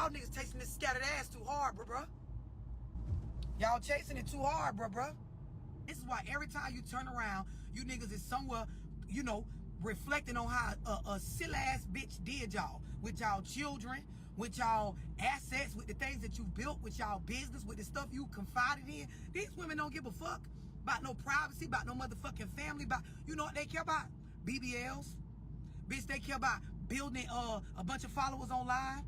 Y'all niggas chasing this scattered ass too hard, bruh. Y'all chasing it too hard, bruh. This is why every time you turn around, you niggas is somewhere, you know, reflecting on how a silly ass bitch did y'all. With y'all children, with y'all assets, with the things that you built, with y'all business, with the stuff you confided in. These women don't give a fuck about no privacy, about no motherfucking family, about, you know what they care about? BBLs. Bitch, they care about building a bunch of followers online.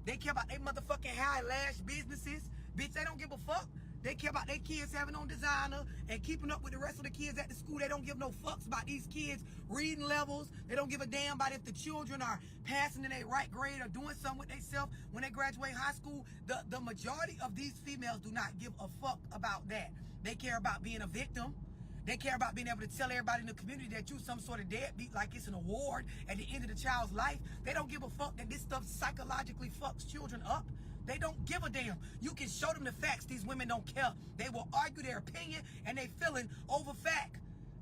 They care about they motherfucking high lash businesses. Bitch, they don't give a fuck. They care about their kids having on designer and keeping up with the rest of the kids at the school. They don't give no fucks about these kids' reading levels. They don't give a damn about if the children are passing in their right grade or doing something with themselves when they graduate high school. The majority of these females do not give a fuck about that. They care about being a victim. They care about being able to tell everybody in the community that you some sort of deadbeat, like it's an award at the end of the child's life. They don't give a fuck that this stuff psychologically fucks children up. They don't give a damn. You can show them the facts. These women don't care. They will argue their opinion and they feeling over fact.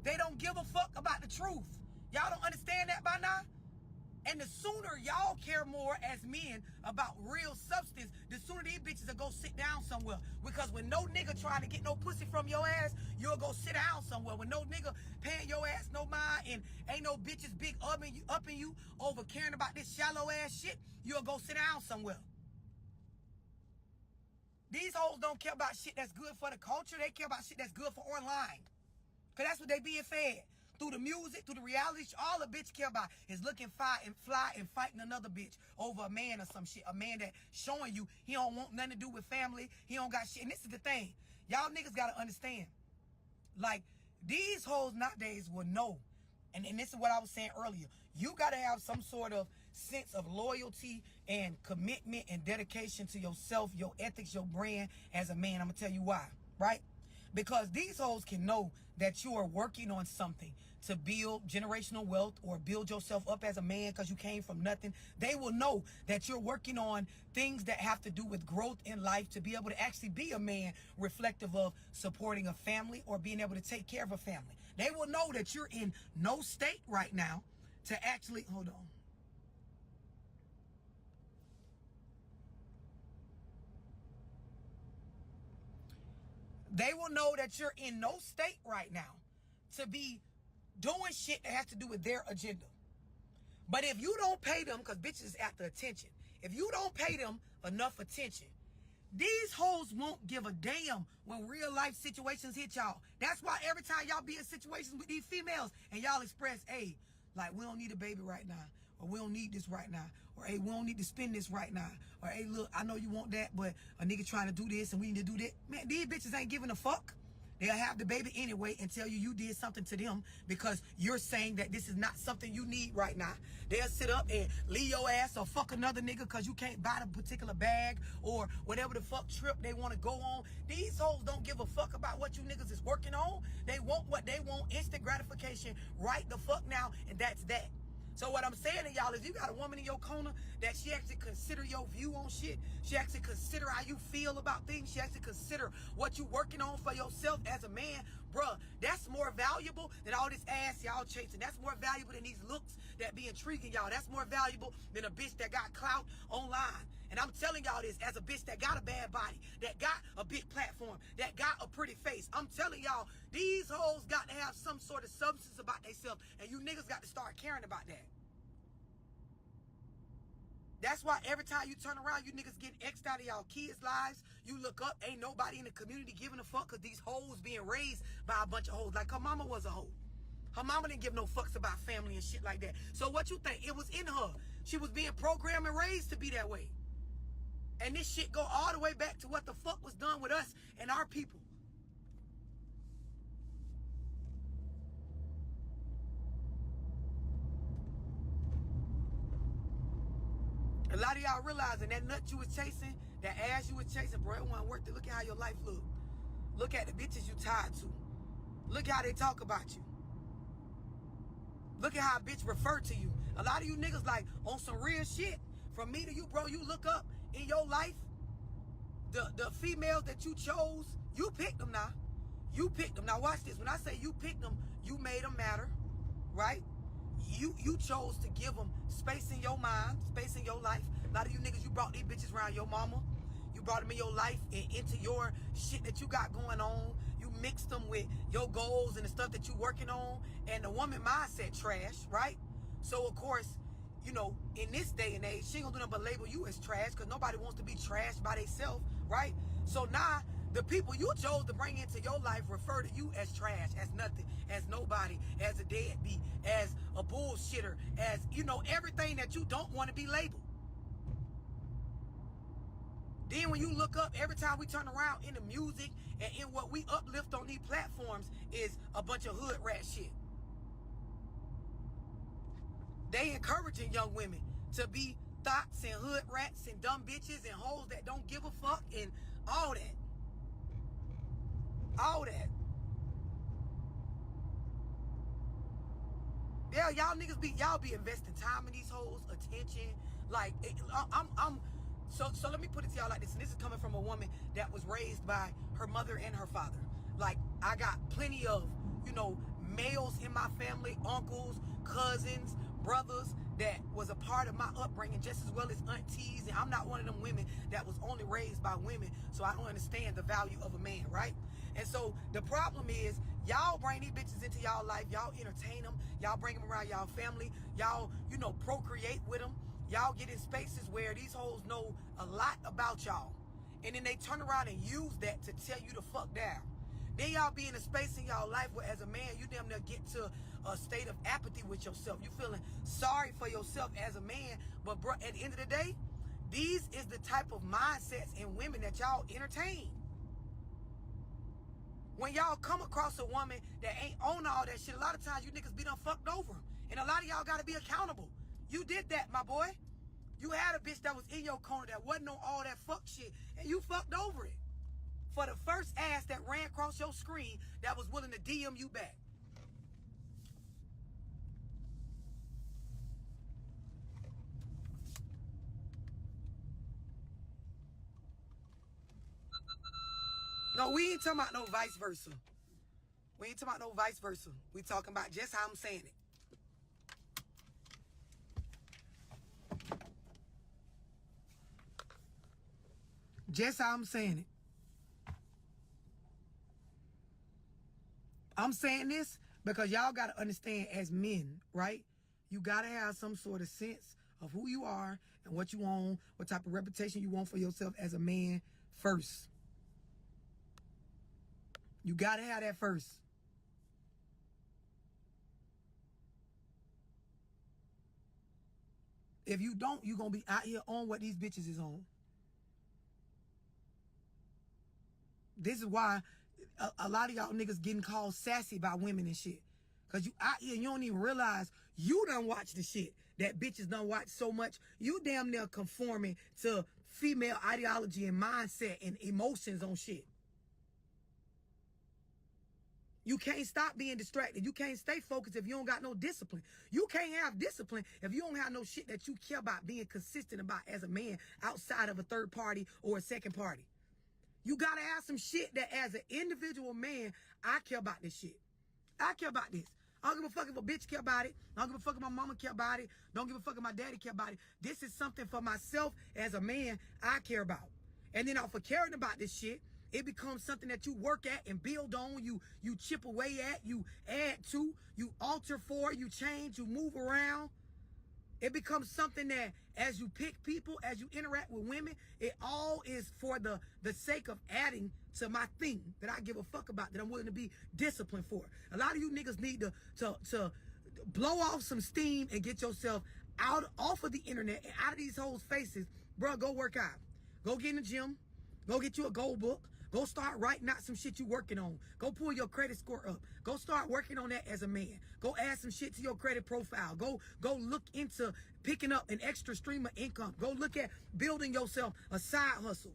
They don't give a fuck about the truth. Y'all don't understand that by now? And the sooner y'all care more as men about real substance, the sooner these bitches will go sit down somewhere. Because when no nigga trying to get no pussy from your ass, you'll go sit down somewhere. When no nigga paying your ass no mind and ain't no bitches big upping you over caring about this shallow ass shit, you'll go sit down somewhere. These hoes don't care about shit that's good for the culture. They care about shit that's good for online. Because that's what they being fed. Through the music, through the reality, all a bitch care about is looking fly and fighting another bitch over a man or some shit. A man that showing you he don't want nothing to do with family. He don't got shit. And this is the thing. Y'all niggas got to understand. Like, these hoes nowadays will know. And this is what I was saying earlier. You got to have some sort of sense of loyalty and commitment and dedication to yourself, your ethics, your brand as a man. I'm going to tell you why, right? Because these hoes can know that you are working on something to build generational wealth or build yourself up as a man because you came from nothing. They will know that you're working on things that have to do with growth in life to be able to actually be a man reflective of supporting a family or being able to take care of a family. They will know that you're in no state right now to actually, hold on. They will know that you're in no state right now to be doing shit that has to do with their agenda. But if you don't pay them, because bitches is after attention, if you don't pay them enough attention, these hoes won't give a damn when real life situations hit y'all. That's why every time y'all be in situations with these females and y'all express, hey, like, we don't need a baby right now, or we don't need this right now, or hey, we don't need to spend this right now, or hey, look, I know you want that, but a nigga trying to do this and we need to do that. Man, these bitches ain't giving a fuck. They'll have the baby anyway and tell you did something to them because you're saying that this is not something you need right now. They'll sit up and leave your ass or fuck another nigga because you can't buy the particular bag or whatever the fuck trip they want to go on. These hoes don't give a fuck about what you niggas is working on. They want what they want, instant gratification right the fuck now, and that's that. So what I'm saying to y'all is, you got a woman in your corner that she actually consider your view on shit. She actually consider how you feel about things. She actually consider what you working on for yourself as a man. Bruh, that's more valuable than all this ass y'all chasing. That's more valuable than these looks that be intriguing y'all. That's more valuable than a bitch that got clout online. And I'm telling y'all this as a bitch that got a bad body, that got a big platform, that got a pretty face. I'm telling y'all, these hoes got to have some sort of substance about themselves, and you niggas got to start caring about that. That's why every time you turn around, you niggas getting X'd out of y'all kids' lives. You look up, ain't nobody in the community giving a fuck because these hoes being raised by a bunch of hoes. Like her mama was a hoe. Her mama didn't give no fucks about family and shit like that. So what you think? It was in her. She was being programmed and raised to be that way. And this shit go all the way back to what the fuck was done with us and our people. A lot of y'all realizing that nut you was chasing, that ass you was chasing, bro, it wasn't worth it. Look at how your life look. Look at the bitches you tied to. Look how they talk about you. Look at how a bitch refer to you. A lot of you niggas like on some real shit. From me to you, bro, you look up in your life, the females that you chose, you picked them now. You picked them. Now watch this. When I say you picked them, you made them matter, right? You chose to give them space in your mind, space in your life, A lot of you niggas, you brought these bitches around your mama. You brought them in your life and into your shit that you got going on. You mixed them with your goals and the stuff that you working on. And the woman mindset trash, right? So, of course, you know, in this day and age, she ain't gonna do nothing but label you as trash because nobody wants to be trashed by themselves, right? So now, the people you chose to bring into your life refer to you as trash, as nothing, as nobody, as a deadbeat, as a bullshitter, as, you know, everything that you don't want to be labeled. Then when you look up, every time we turn around in the music and in what we uplift on these platforms is a bunch of hood rat shit. They encouraging young women to be thoughts and hood rats and dumb bitches and hoes that don't give a fuck and all that. All that. Yeah, y'all niggas be investing time in these hoes, attention. Like, so let me put it to y'all like this, and this is coming from a woman that was raised by her mother and her father. Like, I got plenty of, you know, males in my family, uncles, cousins, brothers that was a part of my upbringing just as well as aunties, and I'm not one of them women that was only raised by women, so I don't understand the value of a man, right? And so the problem is, y'all bring these bitches into y'all life, y'all entertain them, y'all bring them around y'all family, y'all, you know, procreate with them, y'all get in spaces where these hoes know a lot about y'all, and then they turn around and use that to tell you to fuck down. Then y'all be in a space in y'all life where as a man, you damn near get to a state of apathy with yourself. You feeling sorry for yourself as a man. But bro, at the end of the day, these is the type of mindsets in women that y'all entertain. When y'all come across a woman that ain't on all that shit, a lot of times you niggas be done fucked over them. And a lot of y'all gotta be accountable. You did that, my boy. You had a bitch that was in your corner that wasn't on all that fuck shit, and you fucked over it. For the first ass that ran across your screen that was willing to DM you back. No, we ain't talking about no vice versa. We ain't talking about no vice versa. We talking about just how I'm saying it. Just how I'm saying it. I'm saying this because y'all got to understand as men, right? You got to have some sort of sense of who you are and what you want, what type of reputation you want for yourself as a man first. You got to have that first. If you don't, you're going to be out here on what these bitches is on. This is why a lot of y'all niggas getting called sassy by women and shit. Cause you out here and you don't even realize you done watch the shit that bitches done watch so much. You damn near conforming to female ideology and mindset and emotions on shit. You can't stop being distracted. You can't stay focused if you don't got no discipline. You can't have discipline if you don't have no shit that you care about being consistent about as a man outside of a third party or a second party. You gotta have some shit that as an individual man, I care about this shit. I care about this. I don't give a fuck if a bitch care about it. I don't give a fuck if my mama care about it. Don't give a fuck if my daddy care about it. This is something for myself as a man I care about. And then off of caring about this shit, it becomes something that you work at and build on, you chip away at, you add to, you alter for, you change, you move around. It becomes something that as you pick people, as you interact with women, it all is for the sake of adding to my thing that I give a fuck about, that I'm willing to be disciplined for. A lot of you niggas need to blow off some steam and get yourself off of the internet and out of these hoes' faces. Bro, go work out. Go get in the gym. Go get you a goal book. Go start writing out some shit you working on. Go pull your credit score up. Go start working on that as a man. Go add some shit to your credit profile. Go look into picking up an extra stream of income. Go look at building yourself a side hustle.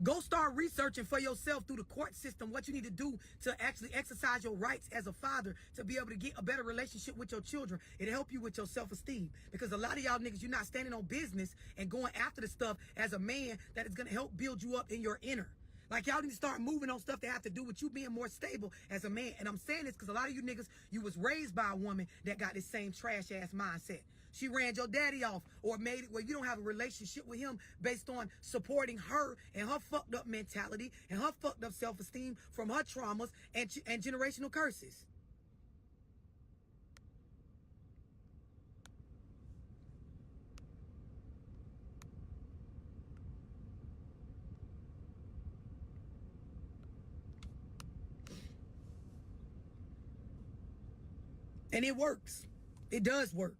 Go start researching for yourself through the court system what you need to do to actually exercise your rights as a father to be able to get a better relationship with your children. It'll help you with your self-esteem. Because a lot of y'all niggas, you're not standing on business and going after the stuff as a man that is going to help build you up in your inner. Like, y'all need to start moving on stuff that have to do with you being more stable as a man. And I'm saying this because a lot of you niggas, you was raised by a woman that got this same trash ass mindset. She ran your daddy off, or made it where you don't have a relationship with him based on supporting her and her fucked up mentality and her fucked up self-esteem from her traumas and generational curses. And it works. It does work.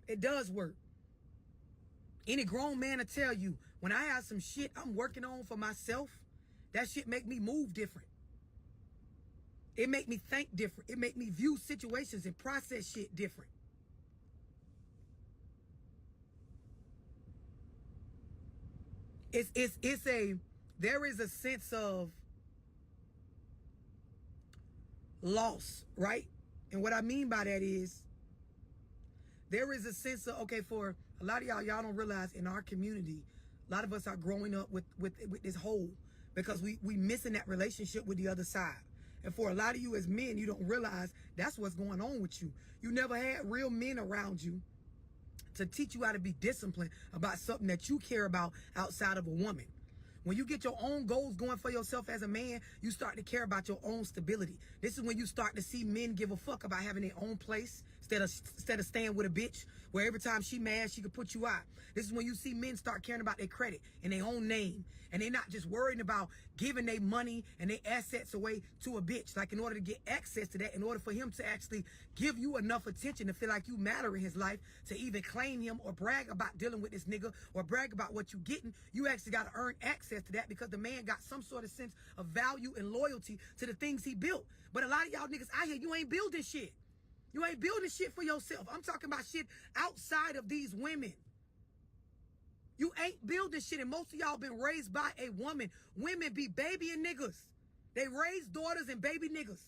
It does work. Any grown man will tell you, when I have some shit I'm working on for myself, that shit make me move different. It make me think different. It make me view situations and process shit different. There is a sense of loss, right? And what I mean by that is, there is a sense of, okay, for a lot of y'all don't realize in our community, a lot of us are growing up with this hole because we missing that relationship with the other side. And for a lot of you as men, you don't realize that's what's going on with you. You never had real men around you to teach you how to be disciplined about something that you care about outside of a woman. When you get your own goals going for yourself as a man, you start to care about your own stability. This is when you start to see men give a fuck about having their own place instead of staying with a bitch where every time she mad, she could put you out. This is when you see men start caring about their credit and their own name. And they're not just worrying about giving their money and their assets away to a bitch. Like, in order to get access to that, in order for him to actually give you enough attention to feel like you matter in his life, to even claim him or brag about dealing with this nigga or brag about what you getting, you actually got to earn access to that because the man got some sort of sense of value and loyalty to the things he built. But a lot of y'all niggas out here, you ain't building shit. You ain't building shit for yourself. I'm talking about shit outside of these women. You ain't building shit, and most of y'all been raised by a woman. Women be babying niggas. They raise daughters and baby niggas.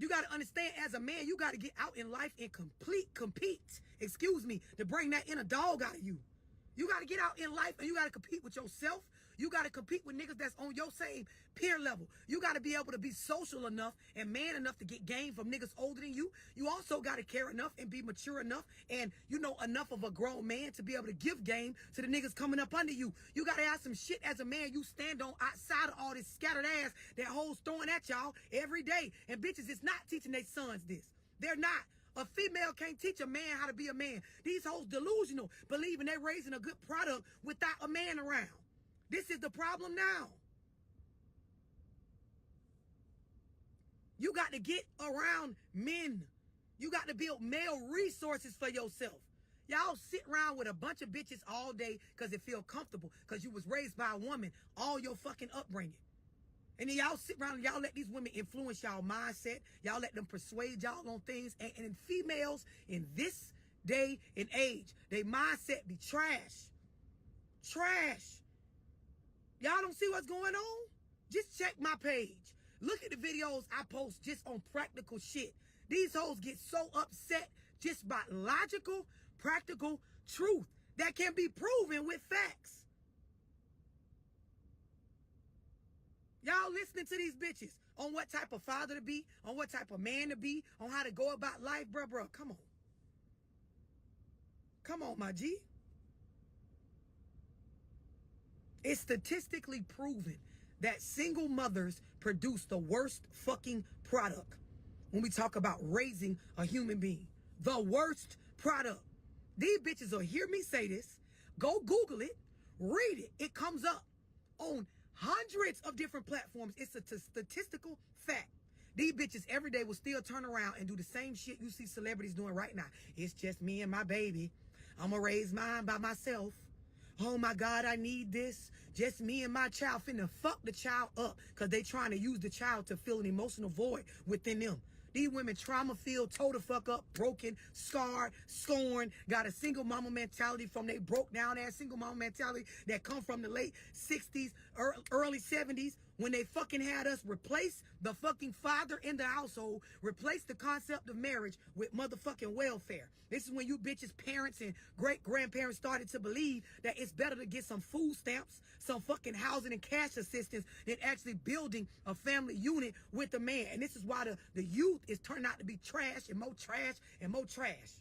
You got to understand, as a man, you got to get out in life and compete, to bring that inner dog out of you. You got to get out in life and you got to compete with yourself. You got to compete with niggas that's on your same peer level. You got to be able to be social enough and man enough to get game from niggas older than you. You also got to care enough and be mature enough and, you know, enough of a grown man to be able to give game to the niggas coming up under you. You got to have some shit as a man you stand on outside of all this scattered ass that hoes throwing at y'all every day. And bitches is not teaching their sons this. They're not. A female can't teach a man how to be a man. These hoes delusional, believing they're raising a good product without a man around. This is the problem now. You got to get around men. You got to build male resources for yourself. Y'all sit around with a bunch of bitches all day because it feel comfortable because you was raised by a woman all your fucking upbringing. And then y'all sit around and y'all let these women influence y'all mindset. Y'all let them persuade y'all on things. And females in this day and age, their mindset be trash. Trash. Y'all don't see what's going on? Just check my page. Look at the videos I post just on practical shit. These hoes get so upset just by logical, practical truth that can be proven with facts. Y'all listening to these bitches on what type of father to be, on what type of man to be, on how to go about life, bruh. Come on. Come on, my G. It's statistically proven that single mothers produce the worst fucking product when we talk about raising a human being. The worst product. These bitches will hear me say this. Go Google it. Read it. It comes up on hundreds of different platforms. It's a statistical fact. These bitches every day will still turn around and do the same shit you see celebrities doing right now. It's just me and my baby. I'm gonna raise mine by myself. Oh my God, I need this. Just me and my child. Finna fuck the child up because they trying to use the child to fill an emotional void within them. These women trauma-filled, toe the fuck up, broken, scarred, scorned, got a single mama mentality from they broke down ass single mama mentality that come from the late 60s, early 70s, when they fucking had us replace the fucking father in the household, replace the concept of marriage with motherfucking welfare. This is when you bitches' parents and great-grandparents started to believe that it's better to get some food stamps, some fucking housing and cash assistance than actually building a family unit with a man. And this is why the youth is turning out to be trash and more trash and more trash.